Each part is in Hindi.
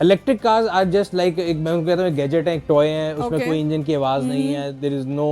Electric cars are just like एक मैं उनको कहता हूँ गैजेट है, एक टॉय है, उसमें कोई इंजन की आवाज नहीं है, there is no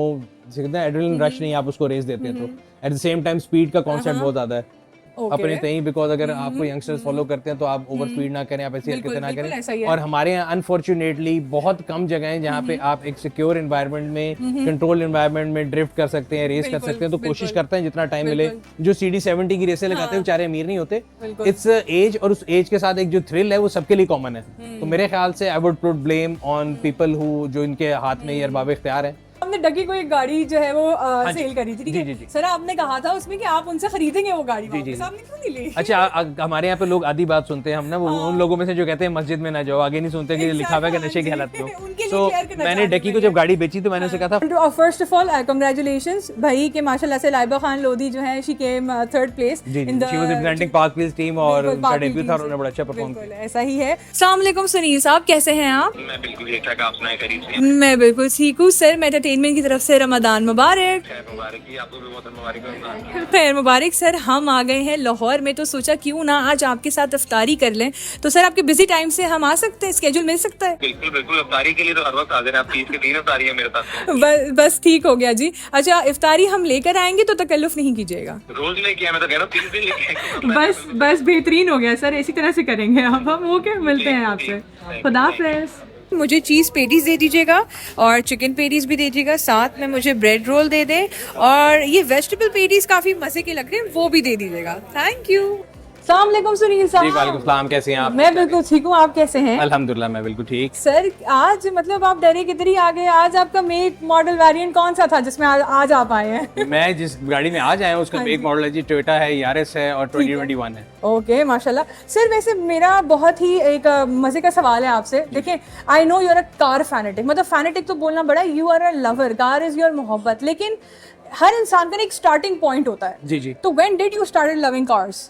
adrenaline rush नहीं, आप उसको रेस देते हैं तो at the same time speed का कॉन्सेप्ट बहुत ज्यादा है अपने तहीं, बिकॉज अगर आपको यंगस्टर्स फॉलो करते हैं तो आप ओवर स्पीड ना करें, आप ऐसी हरकतें ना करें। और हमारे यहाँ अनफॉर्चुनेटली बहुत कम जगह है जहाँ पे आप एक सिक्योर एनवायरनमेंट में, कंट्रोल एनवायरनमेंट में ड्रिफ्ट कर सकते हैं, रेस कर सकते हैं। तो कोशिश करते हैं जितना टाइम मिले। जो CD70 की रेसें लगाते हैं बेचारे अमीर नहीं होते, इट्स एज, और उस एज के साथ एक जो थ्रिल है वो सबके लिए कॉमन है। तो मेरे ख्याल से I would put blame on people who जो इनके हाथ में ये अरबाब इख्तियार है। हमने डकी को एक गाड़ी जो है वो सेल करी थी, ठीक है सर, आपने कहा था उसमें कि आप उनसे खरीदेंगे वो गाड़ी, वापस आपने क्यों नहीं ली? अच्छा, हमारे यहाँ पे लोग आधी बात सुनते हैं हम ना, वो उन लोगों में से जो कहते हैं मस्जिद में ना जाओ, आगे नहीं सुनते कि लिखा हुआ है कि नशे की हालत में हो। तो मैंने डकी को जब गाड़ी बेची तो मैंने उसे कहा था, फर्स्ट ऑफ ऑल कांग्रेचुलेशंस भाई के माशाल्लाह से लाइबा खान लोधी जो है she came third place in the, she was representing पाक व्हील्स टीम और उनका डेब्यू था, उन्होंने बड़ा अच्छा परफॉर्म किया। ऐसा ही है। अस्सलाम वालेकुम सुनील साहब, कैसे हैं आप? मैं बिल्कुल ठीक ठाक, आप सुनाएं खैरियत से? मैं बिल्कुल ठीक हूँ सर। एंटरटेनमेंट की तरफ से रमजान मुबारक। खैर मुबारक ही, आपको भी बहुत मुबारक हो। खैर मुबारक सर। हम आ गए हैं लाहौर में तो सोचा क्यों ना आज आपके साथ इफ्तारी कर लें। तो सर आपके बिजी टाइम से हम आ सकते हैं, स्केड्यूल मिल सकता है? बिल्कुल बिल्कुल, इफ्तारी के लिए तो हर वक्त हाजिर है। आप 30 के 3 इफ्तारी है मेरे पास। बस ठीक हो गया जी। अच्छा, इफ्तारी हम लेकर आएंगे तो तकल्लुफ नहीं कीजिएगा। रोज लेके आया, मैं तो कह रहा हूँ 30 दिन लेके आए। बस बेहतरीन हो गया सर, इसी तरह से करेंगे अब हम। ओके, मिलते हैं आपसे। खुदा हाफिज़। मुझे चीज़ पेटीज दे दीजिएगा और चिकन पेटीज भी दे दीजिएगा, साथ में मुझे ब्रेड रोल दे दें, और ये वेजिटेबल पेटीज काफ़ी मज़े के लग रहे हैं वो भी दे दीजिएगा। Thank you. अस्सलाम वालेकुम सुनील साहब। जी वालेकुम सलाम, कैसे हैं आप? मैं बिल्कुल ठीक हूँ, आप कैसे हैं? अल्हम्दुलिल्लाह मैं बिल्कुल ठीक। सर आज मतलब आप डरे किधर ही आ गए। आज आपका मेक मॉडल वेरिएंट कौन सा था जिसमें आज आप आए हैं? मैं जिस गाड़ी में आज आया हूँ उसका एक मॉडल है जी टोयोटा है, यारिस है और 2021 है। ओके माशाल्लाह। सर वैसे मेरा बहुत ही एक मजे का सवाल है आपसे। देखिए, I know you are a car fanatic, मतलब फैनेटिक तो बोलना बड़ा, you are a lover, car is your मोहब्बत, लेकिन हर इंसान का एक स्टार्टिंग पॉइंट होता है। जी जी। तो when did you started loving cars?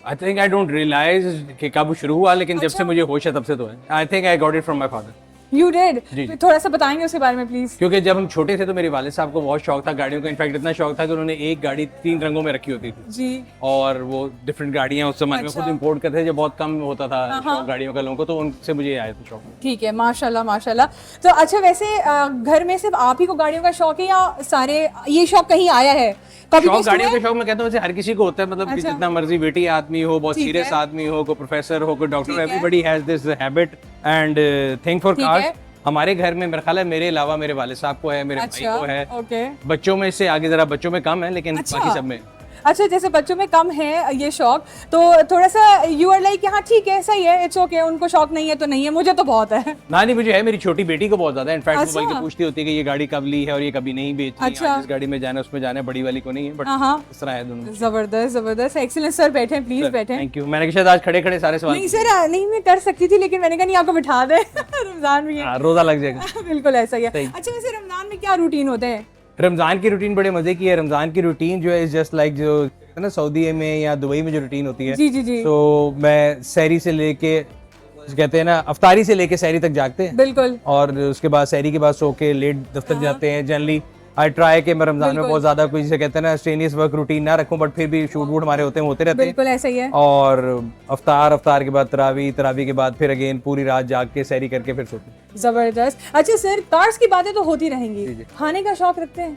I think I don't realise कि कब शुरू हुआ, लेकिन जब से मुझे होश है तब से तो है। I think I got it from my father. You did? जी। थोड़ा सा बताएंगे उसके बारे में प्लीज। क्योंकि जब हम छोटे थे तो मेरे वालिद साहब को बहुत शौक था गाड़ियों का। इनफैक्ट इतना शौक था कि उन्होंने एक गाड़ी 3 रंगों में रखी होती थी जी, और वो डिफरेंट गाड़ियां उस समय में खुद इंपोर्ट करते थे जब बहुत कम होता था शौक गाड़ियों का लोगों को, तो उनसे मुझे आया था शौक। ठीक है, माशाल्लाह माशाल्लाह। तो अच्छा, वैसे घर में सिर्फ आप ही को गाड़ियों का शौक है या सारे ये शौक कहीं आया है? शौक गाड़ियों का शौक मैं कहता हूँ वैसे हर किसी को होता है, मतलब कि जितना मर्जी बेटी आदमी हो, बहुत सीरियस आदमी हो, कोई प्रोफेसर हो, कोई doctor, everybody has this habit and thing for cars. हमारे घर में मेरा ख्याल है मेरे अलावा मेरे वाले साहब को है, मेरे भाई को है। ओके। बच्चों में से आगे जरा बच्चों में कम है, लेकिन बाकी सब में। अच्छा, जैसे बच्चों में कम है ये शौक, तो थोड़ा सा यू आर लाइक हाँ ठीक है, सही है, इट्स ओके, उनको शौक नहीं है तो नहीं है, मुझे तो बहुत है। ना नहीं, मुझे है, मेरी छोटी बेटी को बहुत ज्यादा है। इनफैक्ट वो बल्कि पूछती होती है कि ये गाड़ी कब ली है और ये कभी नहीं बेची। अच्छा। जिस गाड़ी में जाना उसमें जाना, बड़ी वाली को नहीं है, बट इस तरह है दोनों। जबरदस्त जबरदस्त, एक्सीलेंट सर, बैठे प्लीज बैठे। Thank you. मैंने शायद आज खड़े खड़े सारे सवाल नहीं सर, नहीं मैं कर सकती थी, लेकिन मैंने कहा नहीं आपको बिठा दे रमजान भी है, रोजा लग जाएगा। बिल्कुल ऐसा ही है। अच्छा, वैसे रमजान में क्या रूटीन होते हैं? रमजान की रूटीन बड़े मजे की है। रमजान की रूटीन जो है जस्ट लाइक जो है ना सऊदी में या दुबई में जो रूटीन होती है। जी जी जी। तो मैं सहरी से लेके कहते हैं ना अफ्तारी से लेके सहरी तक जागते हैं। बिल्कुल। और उसके बाद सहरी के बाद सो के लेट दफ्तर जाते हैं। जनरली आई ट्राई कि मैं रमजान में बहुत ज्यादा कोई जिसे कहते हैं ना स्ट्रेनियस वर्क रूटीन ना रखूं, बट फिर भी शूट वूट हमारे होते रहते हैं। बिल्कुल ऐसा ही है। और अफ्तार के बाद तरावी के बाद फिर अगेन पूरी रात जाग के सहरी करके फिर सोते हैं। जबरदस्त। अच्छा सर, कार्स की बातें तो होती रहेंगी, खाने का शौक रखते हैं?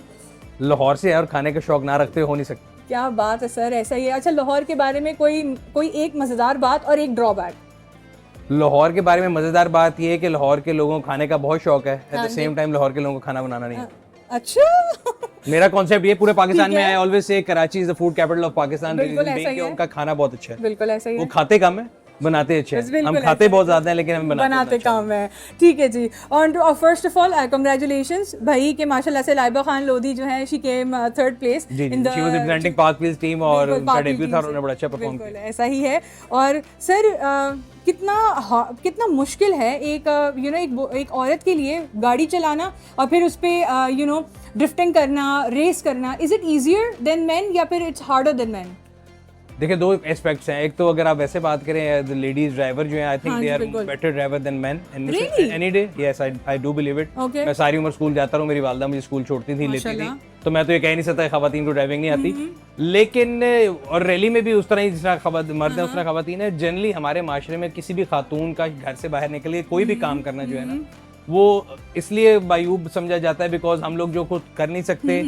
लाहौर से है और खाने का शौक ना रखते हो नहीं सकता। क्या बात है सर, ऐसा ही है। अच्छा, लाहौर के बारे में कोई एक मजेदार बात और एक ड्रॉबैक? लाहौर के बारे में मजेदार बात यह है कि लाहौर के लोगों को खाने का बहुत शौक है, eight the same time Lahore के लोगों को खाना बनाना नहीं आता। अच्छा। मेरा कॉन्सेप्ट ये पूरे पाकिस्तान में है, always say Karachi is the food capital of Pakistan, बिल्कुल ऐसा ही है। उनका खाना बहुत अच्छा है। बिल्कुल ऐसा ही वो है। खाते कम है, बनाते अच्छे हैं। हम खाते बहुत ज्यादा हैं लेकिन हम बनाते कम है। ठीक है जी। और फर्स्ट ऑफ ऑल कांग्रेचुलेशंस भाई के माशाल्लाह से लाइबा खान लोधी जो है she came third place in the, she was representing पाक व्हील्स टीम और उनका डेब्यू था, उन्होंने बड़ा अच्छा परफॉर्म किया। बिल्कुल ऐसा ही है। और सर कितना मुश्किल है एक एक औरत के लिए गाड़ी चलाना और फिर उस पे ड्रिफ्टिंग करना, रेस करना। Is it easier than man या फिर इट्स हार्डर देन मैन? देखिए, दो एस्पेक्ट्स हैं। एक तो अगर आप वैसे बात करें लेडीज ड्राइवर जो हैं, I think they are better driver than man any day. Yes, I do believe it. मैं सारी उम्र स्कूल जाता रहा हूँ, मेरी वालदा मुझे स्कूल छोड़ती थी, लेती थी, तो मैं तो ये कह नहीं सकता खवातीन को ड्राइविंग नहीं आती, लेकिन और रैली में भी उस तरह ही जिस तरह मर्द है उस तरह खवातीन है। जनरली हमारे माशरे में किसी भी खातून का घर से बाहर निकले कोई भी काम करना जो है ना वो इसलिए बायूब समझा जाता है बिकॉज हम लोग जो खुद कर नहीं सकते,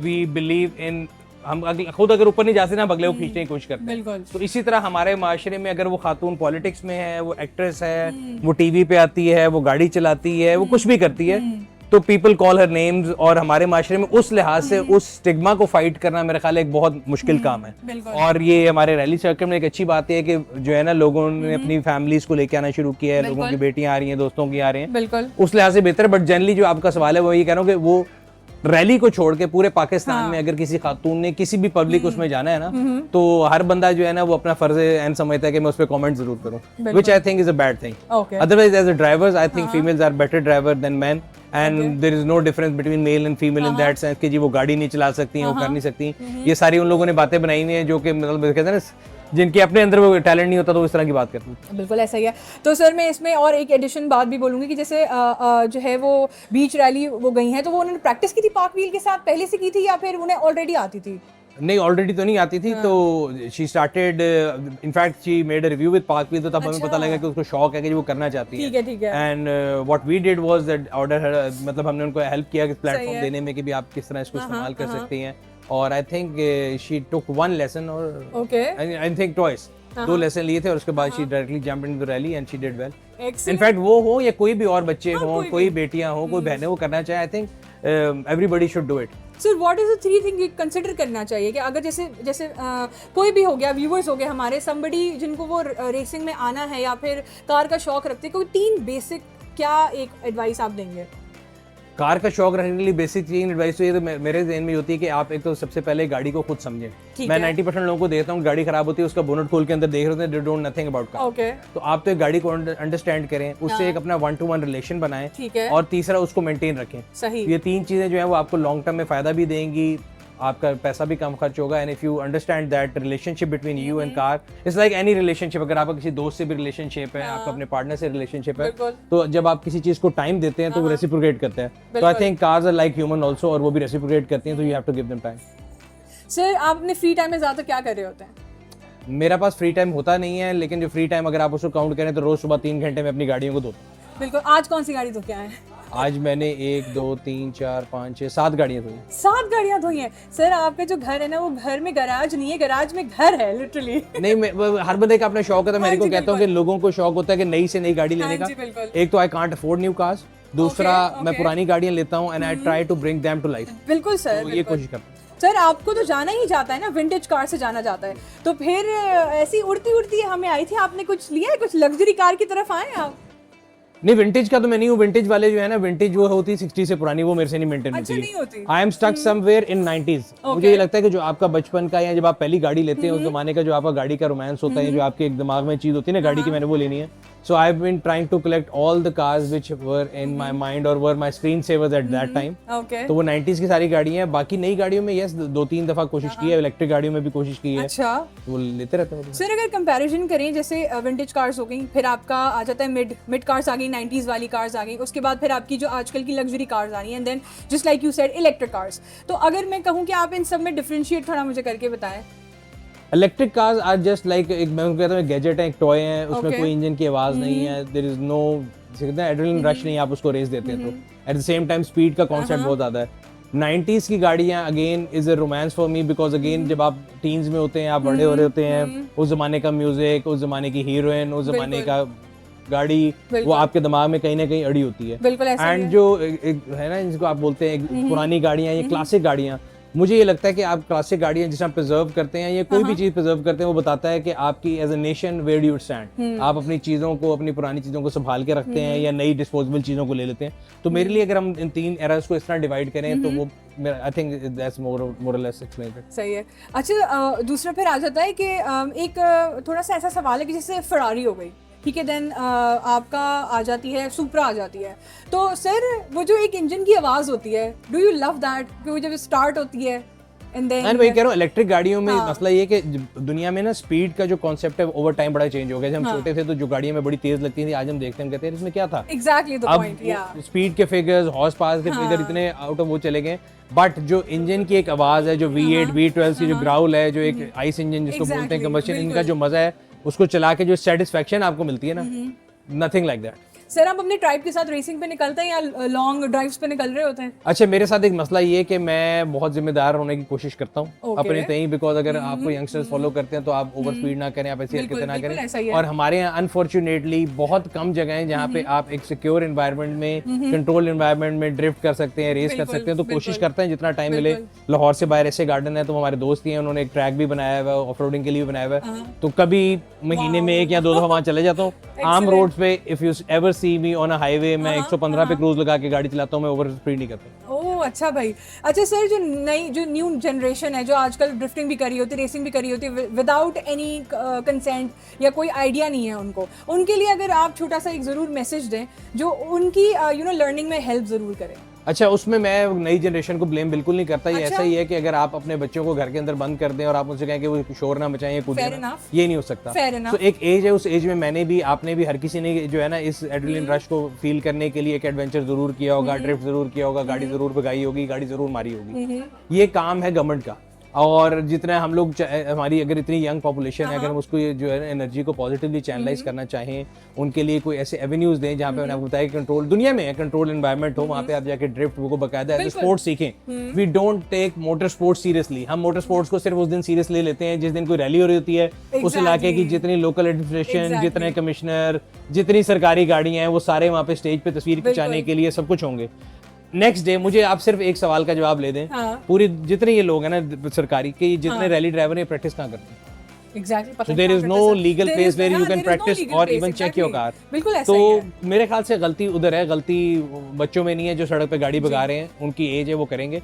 वी बिलीव इन, हम खुद अगर ऊपर नहीं जाते ना अगले को खींचने की कोशिश करते हैं। तो इसी तरह हमारे माशरे में अगर वो खातून पॉलिटिक्स में है, वो एक्ट्रेस है, वो टीवी पे आती है, वो गाड़ी चलाती है, वो कुछ भी करती है, तो पीपल कॉल हर नेम्स। और हमारे माशरे में उस लिहाज से उस स्टिग्मा को फाइट करना मेरे ख्याल एक बहुत मुश्किल काम है। और ये हमारे रैली सर्कल में एक अच्छी बात है कि जो है ना लोगों ने अपनी फैमिलीज को लेके आना शुरू किया है, लोगों की बेटियां आ रही हैं, दोस्तों की आ रही हैं, उस लिहाज से बेहतर है। बट जनरली जो आपका सवाल है वो ये कह रहा हूँ कि वो रैली को छोड़ के पूरे पाकिस्तान में अगर किसी खातून ने किसी भी पब्लिक उसमें जाना है ना तो हर बंदा जो है ना वो अपना फर्ज एंड समझता है कि मैं उस पर कमेंट जरूर करूं, which I think is a bad thing. Otherwise as a drivers I think females are better driver than men and there is no difference between male and female in that sense कि जी वो गाड़ी नहीं चला सकती हैं, वो कर नहीं सकती। ये सारी उन लोगों ने बातें बनाई हुई हैं जो कि मतलब कहते हैं ना जिनके अपने अंदर वो टैलेंट नहीं होता तो इस तरह की बात करते हैं। बिल्कुल ऐसा ही है। तो सर मैं इसमें और एक एडिशन बात भी बोलूँगी कि जैसे जो है वो बीच रैली वो गई हैं तो वो उन्होंने प्रैक्टिस की थी पाक व्हील के साथ पहले से की थी या फिर उन्हें ऑलरेडी आती थी? नहीं ऑलरेडी तो नहीं आती थी, तो she started in fact she made a review with पाक व्हील, तो तब हमें पता लगा कि उसको शौक है कि वो करना चाहती है। ठीक है। And what we did was that order, मतलब हमने उनको हेल्प किया कि प्लेटफॉर्म देने में कि भी आप किस तरह इसको इस्तेमाल कर सकती हैं। और I think she took one lesson और आई थिंक ट्वाइस, 2 लेसन लिए थे और उसके बाद she directly jumped into the rally and she did well. In fact वो हो या कोई भी और बच्चे हो, कोई बेटियां हो, कोई बहनें, वो करना चाहे, I think everybody should do it. Sir what is the 3 thing consider करना चाहिए कि अगर जैसे कोई भी हो गया, व्यूअर्स हो गए हमारे, somebody जिनको वो रेसिंग में आना है या फिर कार का शौक रखते हैं, कोई 3 बेसिक क्या एक एडवाइस आप देंगे? कार का शौक रखने के लिए बेसिक 3 एडवाइस तो ये तो मेरे ज़हन में होती है कि आप एक तो सबसे पहले गाड़ी को खुद समझें। मैं 90% लोगों को देता हूँ गाड़ी खराब होती है उसका बोनट खोल के अंदर देख रहे हैं, डोंट नथिंग अबाउट कार। तो आप तो एक गाड़ी को अंडरस्टैंड करें, उससे एक अपना 1-to-1 रिलेशन बनाएं और तीसरा उसको मेंटेन रखें। ये 3 चीजें जो है वो आपको लॉन्ग टर्म में फायदा भी देंगी, आपका पैसा भी कम खर्च होगा। And if you understand that relationship between you and car it's like any relationship, अगर आपका किसी दोस्त से भी रिलेशनशिप है, आपका अपने पार्टनर से रिलेशनशिप है, तो जब आप किसी चीज को टाइम देते हैं तो वो रेसिप्रोकेट करता है। तो I think cars are like human also, और वो भी रेसिप्रोकेट करती हैं, तो you have to give them time. Sir आप अपने फ्री टाइम में ज्यादा क्या कर रहे होते हैं? मेरा पास फ्री टाइम होता नहीं है, लेकिन जो फ्री टाइम अगर आप उसको काउंट करें तो रोज सुबह 3 घंटे में अपनी गाड़ियों को धोता हूं। बिल्कुल। आज कौन सी गाड़ी धो के आए हैं? आज मैंने 1 2 3 4 5 6 7 गाड़ियां धोई। 7 गाड़ियां धोई हैं? सर आपका जो घर है ना वो घर में गैराज नहीं है, गैराज में घर है लिटरली। नहीं, हर बंदे का अपना शौक है, तो मैं को कहता हूँ कि लोगों को शौक होता है कि नई से नई गाड़ी लेने का। एक तो I can't afford new cars, दूसरा मैं पुरानी गाड़ियां लेता हूँ and I try to bring them to life. बिल्कुल सर, ये कोशिश करता हूँ। सर आपको तो जाना ही जाता है ना, विंटेज कार से जाना जाता है, तो फिर ऐसी उड़ती उड़ती हमें आई थी, आपने कुछ लिया है, कुछ लग्जरी कार की तरफ आए आप? नहीं, विंटेज का तो मैं नहीं हूँ। विंटेज वाले जो है ना, विंटेज जो होती है 60 से पुरानी, वो मेरे से नहीं मेंटेन होती। I am stuck somewhere in 90s। मुझे ये लगता है कि जो आपका बचपन का या जब आप पहली गाड़ी लेते हैं उस जमाने का जो आपका गाड़ी का रोमांस होता है, जो आपके एक दिमाग में चीज होती है ना गाड़ी की मैंने वो लेनी है। So I've been trying to collect all the cars which were in my mind or were my screensavers at that time. Okay. तो वो 90s की सारी गाड़ियां हैं। बाकी नई गाड़ियों में यस 2-3 दफा कोशिश की है, इलेक्ट्रिक गाड़ियों में भी कोशिश की है। अच्छा। वो लेते रहते हैं। सर अगर कंपैरिजन करें, जैसे विंटेज कार्स हो गई, फिर आपका आ जाता है मिड कार्स आ गई, 90s वाली कार्स आ गई, उसके बाद फिर आपकी जो आजकल की लग्जरी कार्स आ रही हैं, and then just like you said electric cars. तो अगर मैं कहूँ कि आप इन सब में डिफरेंशिएट थोड़ा मुझे करके बताएं। Electric cars are just like एक मैं कहता हूँ गैजेट है, एक टॉय है, उसमें कोई इंजन की आवाज नहीं है, there is no adrenaline rush नहीं, आप उसको रेस देते हैं तो at the same time speed का कॉन्सेप्ट बहुत ज्यादा है। 90s की गाड़ियां again is a romance for me because again जब आप टीन्स में होते हैं, आप बड़े हो रहे होते हैं, उस जमाने का म्यूजिक, उस जमाने की हीरोइन, उस जमाने का गाड़ी, वो आपके दिमाग में कहीं ना कहीं अड़ी होती है। एंड जो है ना जिसको आप बोलते हैं पुरानी गाड़ियां, ये क्लासिक गाड़ियां, मुझे ये लगता है कि आप क्लासिक गाड़ियां जिस आप प्रिजर्व करते हैं या कोई भी चीज प्रिजर्व करते हैं, वो बताता है कि आपकी as a nation where do you stand. आप अपनी चीजों को, अपनी पुरानी चीजों को संभाल के रखते हैं या नई डिस्पोजेबल चीजों को ले लेते हैं। तो मेरे लिए अगर हम इन 3 एरास को इस तरह डिवाइड करें तो वो आई थिंक दैट्स मोर और लेस एक्सप्लेन्ड। सही है। अच्छा दूसरा फिर आ जाता है कि एक थोड़ा सा ऐसा सवाल है कि जैसे फरारी हो गई, ठीक है, देन आपका आ जाती है सुपरा आ जाती है, तो सर वो जो एक इंजन की आवाज़ होती है, डू यू लव दैट कि वो जब स्टार्ट होती है? and then वही कह रहा हूँ इलेक्ट्रिक गाड़ियों में मसला ये कि दुनिया में ना स्पीड का जो कॉन्सेप्ट है ओवर टाइम बड़ा चेंज हो गया। जब हम छोटे थे तो जो गाड़ियां में बड़ी तेज लगती थी, आज हम देखते हैं कहते हैं इसमें क्या था। Exactly the point. अब स्पीड के फिगर्स, हॉर्स पावर के फिगर इतने आउट ऑफ वो चले गए, बट जो इंजन की एक आवाज है, जो V8 V12 की जो ग्राउल है, जो एक आइस इंजन जिसको बोलते हैं, कंबशन इंजन का जो मजा है उसको चला के जो सेटिस्फेक्शन आपको मिलती है ना, नथिंग लाइक दैट। सर आप अपने ट्राइब के साथ रेसिंग पे निकलते हैं या लॉन्ग ड्राइव्स पे निकल रहे होते हैं? अच्छा, मेरे साथ एक मसला ये है कि मैं बहुत जिम्मेदार होने की कोशिश करता हूँ अपने तई, बिकॉज अगर आपको यंगस्टर्स फॉलो करते हैं तो आप ओवर स्पीड ना करें, आप ऐसी हरकतें ना करें। और हमारे यहाँ अनफॉर्चुनेटली बहुत कम जगह है जहाँ पे आप एक सिक्योर एनवायरनमेंट में, कंट्रोल एनवायरनमेंट में ड्रिफ्ट कर सकते हैं, रेस कर सकते हैं। तो कोशिश करते हैं जितना टाइम मिले। लाहौर से बाहर ऐसे गार्डन है, तो हमारे दोस्त ही हैं, उन्होंने एक ट्रैक भी बनाया हुआ है, ऑफ रोडिंग के लिए भी बनाया हुआ है। तो कभी महीने में 1 या 2 दफा वहाँ चले जाता हूँ। आम रोड पे if you ever see me on a highway, मैं 115 पे क्रूज लगा के गाड़ी चलाता हूँ, मैं ओवर स्पीड नहीं करता। ओह अच्छा भाई। अच्छा सर, जो न्यू जनरेशन है जो आजकल ड्रिफ्टिंग भी कर रही होती है, रेसिंग भी कर रही होती है विदाउट एनी कंसेंट या कोई आइडिया नहीं है उनको, उनके लिए अगर आप छोटा सा एक जरूर मैसेज दें जो उनकी लर्निंग में हेल्प जरूर करे। अच्छा, उसमें मैं नई जनरेशन को ब्लेम बिल्कुल नहीं करता। ये ऐसा ही है कि अगर आप अपने बच्चों को घर के अंदर बंद कर दें और आप उनसे कहें कि वो शोर ना मचाएं या कूदें, ये नहीं हो सकता। तो एक एज है, उस एज में मैंने भी, आपने भी, हर किसी ने जो है ना इस एड्रेनलिन रश को फील करने के लिए एक एडवेंचर जरूर किया होगा, ड्रिफ्ट जरूर किया होगा, गाड़ी जरूर भगाई होगी, गाड़ी जरूर मारी होगी। ये काम है गवर्नमेंट का। और जितना हम लोग, हमारी अगर इतनी यंग पॉपुलेशन है, अगर हम उसको जो है एनर्जी को पॉजिटिवली चैनलाइज करना चाहें, उनके लिए कोई ऐसे एवेन्यूज दें जहाँ पे मैंने आपको बताया कि कंट्रोल दुनिया में है, कंट्रोल एनवायरनमेंट हो, वहाँ पे आप जाके ड्रिफ्ट को बकायदा एज स्पोर्ट्स सीखें। We don't take motor sports seriously. हम मोटर स्पोर्ट्स को सिर्फ उस दिन सीरियस ले लेते हैं जिस दिन कोई रैली हो रही होती है। उस इलाके की जितनी लोकल एडमिनिस्ट्रेशन, जितने कमिश्नर, जितनी सरकारी गाड़ियां हैं, वो सारे वहाँ पे स्टेज पे तस्वीर खिंचाने के लिए सब कुछ होंगे। नेक्स्ट डे मुझे आप सिर्फ एक सवाल का जवाब ले दें, पूरी जितने ये लोग हैं ना सरकारी के, जितने रैली ड्राइवर हैं, प्रैक्टिस कहाँ करते हैं? Exactly, so there is no legal place where you can practice or even check your car. बिल्कुल ऐसा ही है। तो मेरे ख्याल से गलती उधर है, गलती बच्चों में नहीं है जो सड़क पे गाड़ी भगा रहे हैं, उनकी एज है वो करेंगे।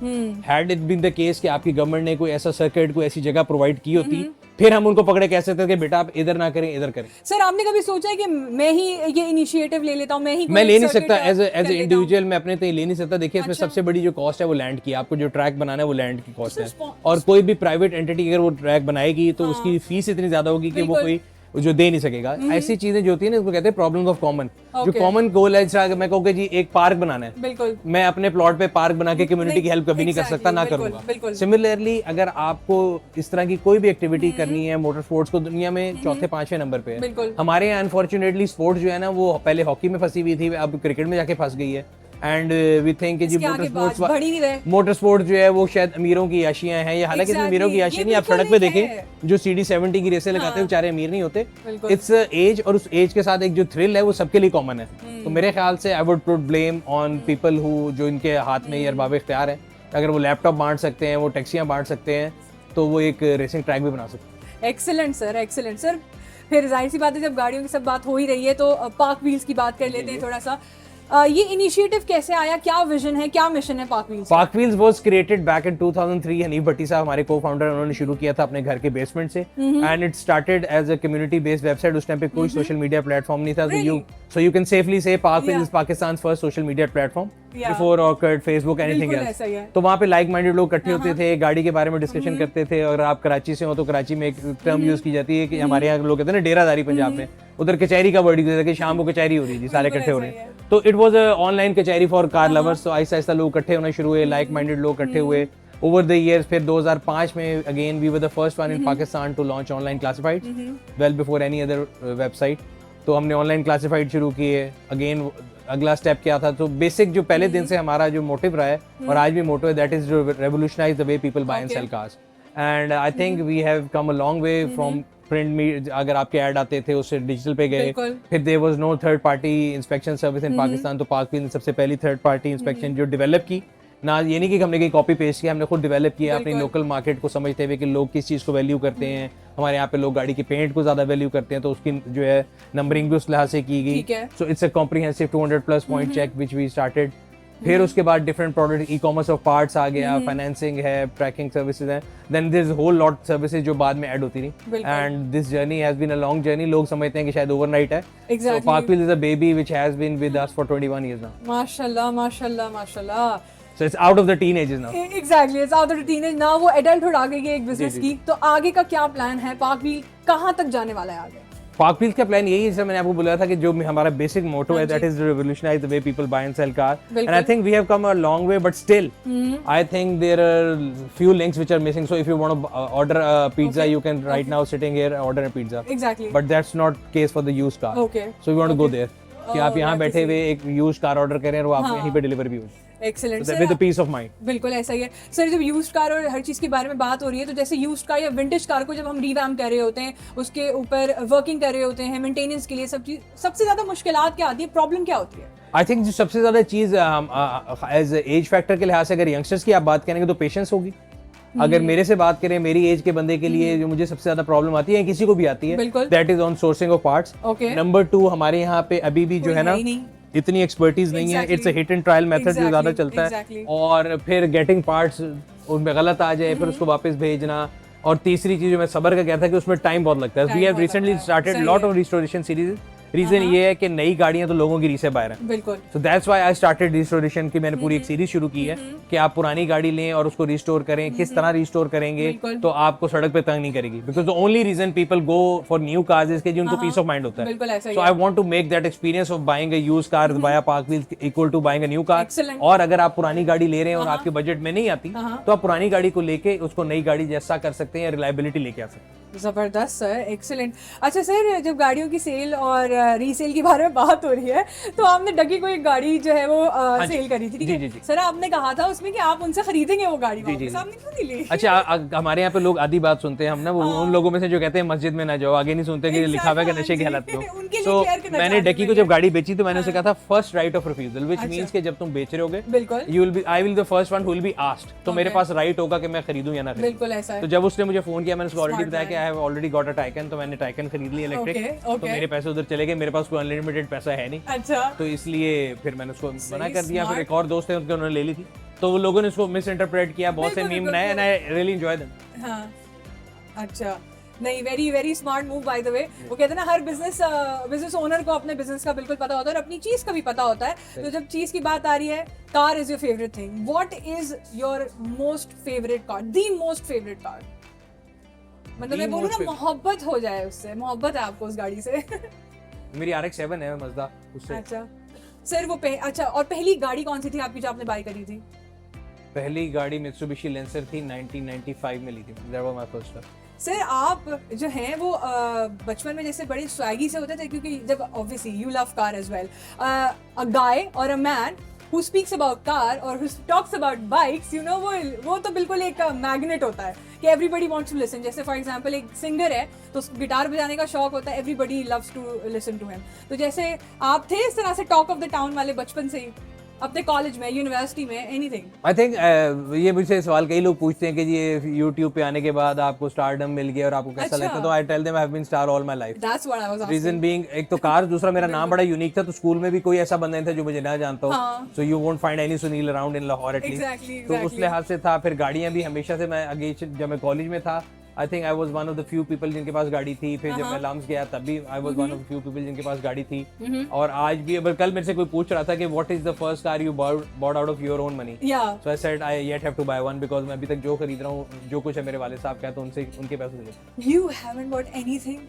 Had it been the case कि आपकी गवर्नमेंट ने कोई ऐसा सर्किट, कोई ऐसी जगह प्रोवाइड की होती, फिर हम उनको पकड़े कह सकते थे कि बेटा आप इधर ना करें, इधर करें। सर आपने कभी सोचा है कि मैं ही ये इनिशिएटिव ले लेता हूँ, मैं ले नहीं सकता एज ए इंडिविजुअल, मैं अपने तय ले नहीं सकता। देखिए इसमें सबसे बड़ी जो कॉस्ट है वो लैंड की, आपको जो ट्रैक बनाना है वो लैंड की कॉस्ट है। और कोई भी प्राइवेट एंटिटी अगर वो ट्रैक बनाएगी तो उसकी फीस इतनी ज्यादा होगी कि वो कोई जो दे नहीं सकेगा। ऐसी चीजें जो होती है ना, उसको कहते हैं प्रॉब्लम्स ऑफ कॉमन। जो कॉमन गोल है, मैं कहूँगा जी एक पार्क बनाना है, बिल्कुल मैं अपने प्लॉट पे पार्क बना के कम्युनिटी की हेल्प कभी नहीं कर सकता, ना करूंगा। सिमिलरली अगर आपको इस तरह की कोई भी एक्टिविटी करनी है, मोटर स्पोर्ट्स को दुनिया में चौथे 5वें नंबर पे है। हमारे यहाँ अनफॉर्चुनेटली स्पोर्ट्स जो है ना, वो पहले हॉकी में फंसी हुई थी, अब क्रिकेट में जाके फंस गई है। एंड वी थिंक कि जी मोटर स्पोर्ट जो है वो शायद अमीरों की याशियां हैं, या हालांकि इसमें अमीरों की याशियां नहीं। आप सड़क पे देखें जो CD70 की रेसें लगाते हैं, बेचारे अमीर नहीं होते। इट्स एज, और उस एज के साथ एक जो थ्रिल है वो सबके लिए कॉमन है। तो मेरे ख्याल से I would put blame on people who, जो इनके हाथ में ये अरबाब इख्तियार है। अगर वो लैपटॉप बांट सकते हैं, वो टैक्सियां बांट सकते हैं, तो वो एक रेसिंग ट्रैक भी बना सकते हैं। Excellent sir, excellent sir. फिर जाहिर सी बात है, जब गाड़ियों की सब बात हो ही रही है तो पार्क व्हील्स की बात कर लेते हैं थोड़ा सा। ये इनिशिएटिव कैसे आया, क्या विजन है, क्या मिशन है PakWheels? PakWheels was created back in 2003। Hanif Bhatti sahab हमारे को-फाउंडर, उन्होंने शुरू किया था अपने घर के बेसमेंट से, and it started as a community based website. उस टाइम पे कोई सोशल मीडिया प्लेटफॉर्म नहीं था, so you can safely say PakWheels is Pakistan's first social media platform before Orkut, Facebook, anything else। तो वहाँ पे लाइक माइंडेड लोग इकट्ठे होते थे, गाड़ी के बारे में डिस्कशन करते थे। और आप कराची से हो तो कराची में एक टर्म यूज की जाती है कि हमारे यहाँ लोग कहते हैं ना डेरादारी, पंजाब में उधर कचहरी का वर्ड यूज होता है कि शाम को कचहरी हो रही थी, सारे इकट्ठे हो रहे हैं। तो इट वाज अ ऑनलाइन कचहरी फॉर कार लवर्स। तो आहिस्ता आहिस्ता लोग इकट्ठे होना शुरू हुए, लाइक माइंडेड लोग इकट्ठे हुए ओवर द ईयर्स। फिर 2005 में again we were the first one in Pakistan to launch online classified, well before any other website. तो हमने ऑनलाइन क्लासिफाइड शुरू किए। अगेन अगला स्टेप क्या था, तो बेसिक जो पहले दिन से हमारा जो मोटिव रहा है और आज भी मोटिव है, that is revolutionise the way people buy and sell cars. And I think we have come a long way from print में। अगर आपके ऐड आते थे उससे डिजिटल पे गए। फिर there was no third party inspection service in Pakistan. तो पाक ने सबसे पहली थर्ड पार्टी इंस्पेक्शन जो डेवलप की ना, ये नहीं कि हमने कहीं कॉपी पेस्ट किया, हमने खुद डेवलप किया अपनी लोकल मार्केट को समझते हुए कि लोग किस चीज़ को वैल्यू करते हैं। हमारे यहाँ पे लोग गाड़ी के पेंट को ज़्यादा वैल्यू करते हैं, तो उसकी जो है नंबरिंग भी उस लिहाज से की गई। So it's a comprehensive 200+ point check which we started. फिर उसके बाद different product, e commerce of parts आ गया, फाइनेंसिंग है, ट्रैकिंग सर्विसेज है, then there is whole lot services जो बाद में ऐड होती रही। And this journey has been a long journey. लोग समझते हैं कि शायद ओवरनाइट है। So PakWheels is a baby which has been with us for 21 years now. माशाल्लाह माशाल्लाह माशाल्लाह। So it's out of the teenagers now. Exactly, it's out of the teenage now. वो adulthood आ गई है एक business की, तो आगे का क्या plan है? पार्क व्हील कहाँ तक जाने वाला है आगे? पार्क व्हील्स का प्लान यही है, जैसे मैंने आपको बोला था कि जो हमारा बेसिक मोटो है, that is revolutionise the way people buy and sell car, and I think we have come a long way, but still I think there are few links which are missing. So if you want to order a pizza, you can right now sitting here order a pizza. Exactly. But that's not case for the used car. Okay. So we want to go there कि आप यहाँ बैठे हुए एक यूज्ड कार ऑर्डर करें और वो आपको यहीं पे डिलीवर भी हो. Excellent. With the peace of mind. बिल्कुल ऐसा ही है सर. जब यूज्ड कार और हर चीज़ के बारे में बात हो रही है, तो जैसे यूज्ड कार या विंटेज कार को जब हम रिवैम्प कर रहे होते हैं, उसके ऊपर वर्किंग कर रहे होते हैं, मेंटेनेंस के लिए सब चीज़, सबसे ज़्यादा मुश्किलात क्या आती है, प्रॉब्लम क्या होती है? आई थिंक जो सबसे ज्यादा चीज एज एज फैक्टर के लिहाज से अगर यंगस्टर्स की आप बात करेंगे तो पेशेंस होगी. अगर मेरे से बात करें, मेरी एज के बंदे के लिए जो मुझे सबसे ज्यादा प्रॉब्लम आती है, किसी को भी आती है, that is on sourcing of parts. Number 2, हमारे यहाँ पे अभी भी जो है ना इतनी एक्सपर्टीज नहीं है. It's a hit and trial method जो ज्यादा चलता है, और फिर गेटिंग पार्ट्स उनमें गलत आ जाए, फिर उसको वापस भेजना. और तीसरी चीज जो मैं सबर का कहता था कि उसमें टाइम बहुत लगता है. We have recently started lot of restoration series. Reason ये है कि नई गाड़ियां तो लोगों की रीसे बाहर हैं. बिल्कुल. So that's why I started restoration की. मैंने पूरी एक सीरीज शुरू की है कि आप पुरानी गाड़ी लें और उसको रिस्टोर करें. किस तरह रिस्टोर करेंगे तो आपको सड़क पे तंग नहीं करेगी. Because the only reason people go for new cars is कि उनको पीस ऑफ माइंड होता है. So I want to make that experience of buying a used car via PakWheels equal to buying a new car. और अगर आप पुरानी गाड़ी ले रहे हैं और आपके बजट में नहीं आती, तो आप पुरानी गाड़ी को लेके उसको नई गाड़ी जैसा कर सकते हैं, रिलायबिलिटी लेके आ सकते हैं. जबरदस्त सर, एक्सीलेंट. अच्छा सर, जब गाड़ियों की सेल और रीसेल के बारे में बात हो रही है, तो आपने डकी को एक गाड़ी जो है वो सेल करी थी, ठीक है सर? आपने कहा था उसमें कि आप उनसे खरीदेंगे वो गाड़ी, वापस आपने क्यों नहीं ली? अच्छा, हमारे यहाँ पे लोग आधी बात सुनते हैं हम ना, वो उन लोगों में से जो कहते हैं मस्जिद में ना जाओ, आगे नहीं सुनते कि लिखा हुआ है कि नशे की हालत में हो. तो मैंने डकी को जब गाड़ी बेची तो मैंने उसे कहा था first right of refusal, which means कि जब तुम बेच रहे होगे, बिल्कुल, you will be, I will the first one who will be asked. तो मेरे पास राइट होगा कि मैं खरीदूं या ना खरीदूं. बिल्कुल ऐसा है. तो जब उसने मुझे फोन किया, मैंने उसको ऑलरेडी बताया कि I have already got a tycoon, तो मैंने टाइकन खरीद ली इलेक्ट्रिक. तो मेरे पैसे उधर चले गए, मेरे पास कोई अनलिमिटेड पैसा है नहीं. अच्छा. तो इसलिए फिर मैंने उसको मना कर दिया. फिर एक और दोस्त है, उन्होंने ले ली थी, तो वो लोगों ने उसको मिस इंटरप्रेट किया, बहुत से मीम बनाए, and I really enjoy them. हां, अच्छा. नहीं, very very smart move by the way. वो कहते हैं ना, हर बिजनेस ओनर को अपने बिजनेस का बिल्कुल पता होता है और अपनी चीज का भी पता होता है. तो जब चीज की बात आ रही है, car is your favourite thing. What is your most favourite car, the most favourite car? मतलब मैं बोलूँ ना, मोहब्बत हो जाए उससे, मोहब्बत है आपको उस गाड़ी से. मेरी RX-7 है मज़दा, उससे. अच्छा सर, वो अच्छा, और पहली गाड़ी कौन सी थी आपकी जो आपने बाय करी थी? पहली गाड़ी Mitsubishi Lancer थी, 1995 में ली थी. That was my first car. Sir, आप जो हैं वो बचपन में जैसे बड़े स्वैगी से होते थे, क्योंकि जब obviously you love car as well, a guy और a man who speaks about car or who talks about bikes, you know, वो तो बिल्कुल एक मैग्नेट होता है कि everybody wants to listen. जैसे फॉर एग्जांपल एक सिंगर है तो उसको गिटार बजाने का शौक होता है, everybody loves to listen to him. तो जैसे आप थे इस तरह से टॉक ऑफ द टाउन वाले बचपन से ही, अपने कॉलेज में, यूनिवर्सिटी में, एनीथिंग? आई थिंक ये मुझसे सवाल कई लोग पूछते हैं कि ये YouTube पे आने के बाद आपको स्टारडम मिल गया और आपको कैसा लगता है. तो I tell them I have been star all my life. That's what I was asking. Reason being, एक तो कार, दूसरा मेरा नाम बड़ा यूनिक था, तो स्कूल में भी कोई ऐसा बंदा नहीं था जो मुझे ना जानता हो. So you won't find any Sunil around in Lahore at least. तो उस लिहाज से था. फिर गाड़ियां भी हमेशा से, मैं आगे जब मैं कॉलेज में था, आई think I was one of the few people जिनके पास गाड़ी थी. फिर जब मैं लम्स गया तब भी I was one of the few people जिनके पास गाड़ी थी. और आज भी, अगर कल मेरे से कोई पूछ रहा था कि what is the first car you bought out of your own money, so I said I yet have to buy one, because मैं अभी तक जो खरीद रहा हूँ, जो कुछ है मेरे वाले साहब का, तो उनसे, उनके पैसों से. You haven't bought anything?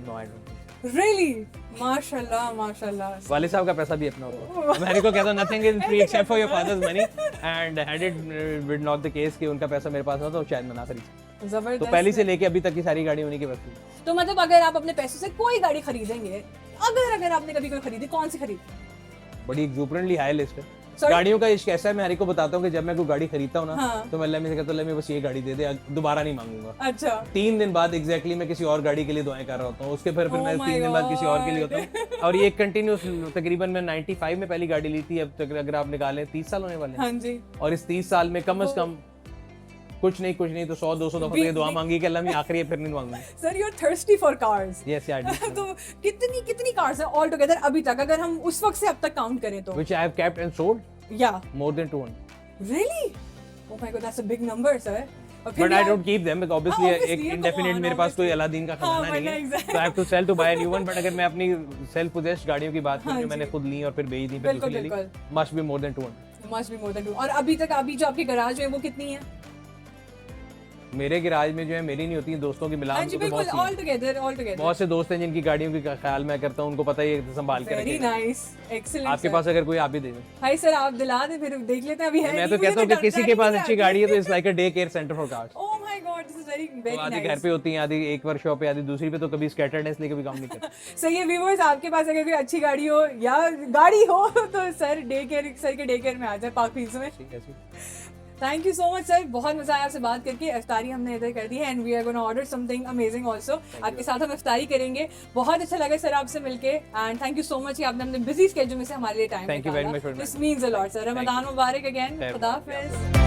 No, I don't. Really? माशाल्लाह, माशाल्लाह. वाले साहब का पैसा भी अपना होता है. मैं इनको कहता हूं nothing is free except for your father's money, and had it been not the case कि उनका पैसा मेरे पास ना, तो शायद मैं ना खरीद. जबरदस्त. तो पहले से लेके अभी तक की सारी गाड़ी उन्हीं के पास थी. तो मतलब अगर आप अपने पैसों से कोई गाड़ी खरीदेंगे, अगर आपने कभी कोई खरीदी, कौन सी खरीदी? बड़ी एक्सुपरेंटली हाई लिस्ट है. गाड़ियों का इश्क ऐसा है, मैं हर एक को बताता हूँ कि जब मैं कोई गाड़ी खरीदता हूँ ना, तो मैं अल्लाह में से कहता हूँ, मैं बस ये गाड़ी दे दे, दोबारा नहीं मांगूंगा. अच्छा. 3 दिन बाद एग्जैक्टली मैं किसी और गाड़ी के लिए दुआएं कर रहा होता हूँ. उसके फिर मैं 3 दिन बाद किसी और के लिए होता हूँ. और ये कंटिन्यूस, तकरीबन मैं 95 में पहली गाड़ी ली थी. अब तक अगर आप निकालें 30 साल होने वाले हैं. हाँ जी. और इस 30 साल में कम से कम कुछ नहीं तो 100-200 दफा ये दुआ मांगी कि अल्लाह मैं आखिरी फिर नहीं मांगूंगा. Sir, you are thirsty for cars. Yes यार. तो कितनी कार्स हैं ऑल टुगेदर अभी तक, अगर हम उस वक्त से अब तक काउंट करें तो? Which I have kept and sold. Yeah. More than 200. Really? Oh my God, that's a big number, sir. But I don't keep them because obviously एक indefinite मेरे पास कोई अलादीन का खजाना नहीं है. So I have to sell to buy a new one. But अगर मैं अपनी self possessed गाड़ियों की बात करूँ जो मैंने खुद ली और फिर बेच दी, फिर दूसरी ली, must be more than 200. Must be more than 2। और अभी तक अभी जो आपके गराज में वो कितनी है? मेरे गैराज में जो है मेरी नहीं होती, दोस्तों की मिला। हाँ जी बिल्कुल, ऑल टुगेदर। बहुत से दोस्त हैं जिनकी गाड़ियों की ख्याल मैं करता हूँ, उनको पता ही है संभाल के वेरी नाइस, एक्सीलेंट। आपके पास अगर कोई आप भी दे दें। हाय सर, आप दिला दे, फिर देख लेते हैं। अभी है मैं तो कहता हूँ कि किसी के पास अच्छी गाड़ी है तो it's like a day care centre for cars. Oh my God, this is very very आधी नाइस। घर पे होती हैं, आधी एक वर्कशॉप पे, आधी दूसरी पे, तो कभी स्कैटर्ड है इसलिए कभी काम नहीं करता। सही है व्यूअर्स, आपके पास अगर कोई अच्छी गाड़ी हो या गाड़ी हो तो सर डे केयर, सर के डे केयर में आ जाए, पार्क व्हील्स में। ठीक है। Thank you so much sir, बहुत मजा आया आपसे बात करके। इफ्तारी हमने इधर कर दी है and we are gonna order something amazing also. आपके साथ हम इफ्तारी करेंगे। बहुत अच्छा लगा सर आपसे मिलके and thank you so much कि आपने अपने बिजी स्केड्यूल में से हमारे लिए टाइम निकाला। Thank you very much. This means a lot sir. Ramzan Mubarak again. खुदा हाफिज़।